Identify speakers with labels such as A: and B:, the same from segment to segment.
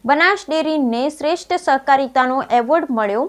A: બનાસ ડેરીને શ્રેષ્ઠ સહકારિતાનો એવોર્ડ મળ્યો,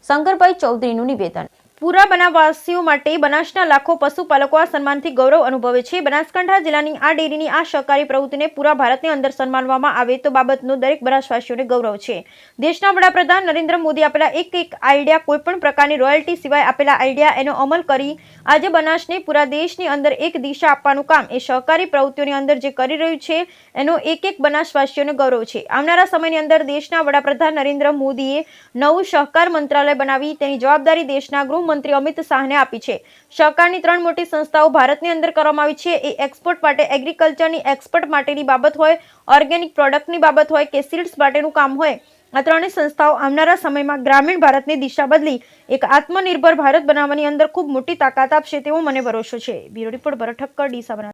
A: શંકરભાઈ ચૌધરીનું નિવેદન। પૂરા બનાસવાસીઓ માટે બનાસના લાખો પશુપાલકો આ સન્માનથી ગૌરવ અનુભવે છે। બનાસકાંઠા જિલ્લાની આ ડેરીની આ સહકારી પ્રવૃત્તિને પૂરા ભારતની અંદર સન્માનવામાં આવે તો બાબતનું દરેક બનાસવાસીઓને ગૌરવ છે। દેશના વડાપ્રધાન નરેન્દ્ર મોદી આપેલા એક આઈડિયા, કોઈપણ પ્રકારની રોયલ્ટી સિવાય આપેલા આઈડિયા, એનો અમલ કરી આજે બનાસને પૂરા દેશની અંદર એક દિશા આપવાનું કામ એ સહકારી પ્રવૃત્તિઓની અંદર જે કરી રહ્યું છે એનો એક બનાસવાસીઓને ગૌરવ છે। આવનારા સમયની અંદર દેશના વડાપ્રધાન નરેન્દ્ર મોદીએ નવું સહકાર મંત્રાલય બનાવી તેની જવાબદારી દેશના ગૃહમંત્રી અમિત શાહને આપી છે। સહકારની 3 મોટી સંસ્થાઓ ભારતની અંદર કરવામાં આવી છે। એ એક્સપોર્ટ માટે, એગ્રીકલ્ચરની એક્સપોર્ટ માટેની બાબત હોય, ઓર્ગેનિક પ્રોડક્ટની બાબત હોય કે સીડ્સ માટેનું કામ હોય, આ ત્રણેય સંસ્થાઓ આવનારા સમયમાં ગ્રામીણ ભારતની દિશા બદલી એક આત્મનિર્ભર ભારત બનાવવાની અંદર ખૂબ મોટી તાકાત આપશે તેવો મને ભરોસો છે। બ્યુરો રિપોર્ટ ભરત ઠક્કર, ડીસા બનાસ।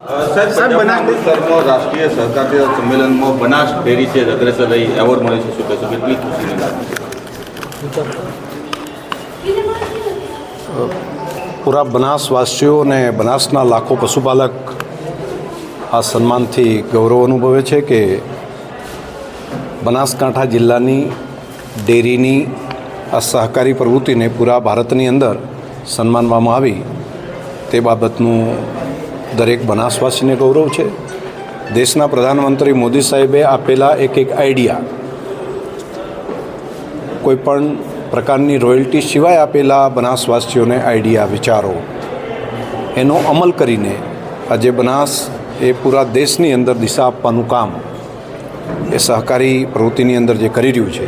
B: રાષ્ટ્રીય સહકારી સંમેલનમાં બનાસ ડેરી છે અગ્રેસર રહી એવોર્ડ મળે છે, શું કહેશો, કેટલી ખુશીની વાત?
C: પૂરા બનાસવાસીઓ અને બનાસના લાખો પશુપાલક આ સન્માનથી ગૌરવ અનુભવે છે કે બનાસકાંઠા જિલ્લાની ડેરીની આ સહકારી પ્રવૃત્તિને પૂરા ભારતની અંદર સન્માનવામાં આવી તે બાબતનું દરેક બનાસવાસીને ગૌરવ છે। દેશના પ્રધાનમંત્રી મોદી સાહેબે આપેલા એક આઈડિયા, કોઈપણ પ્રકારની રોયલ્ટી સિવાય આપેલા બનાસવાસીઓને આઈડિયા, વિચારો, એનો અમલ કરીને આજે બનાસ એ પૂરા દેશની અંદર દિશા આપવાનું કામ એ સહકારી પ્રવૃત્તિની અંદર જે કરી રહ્યું છે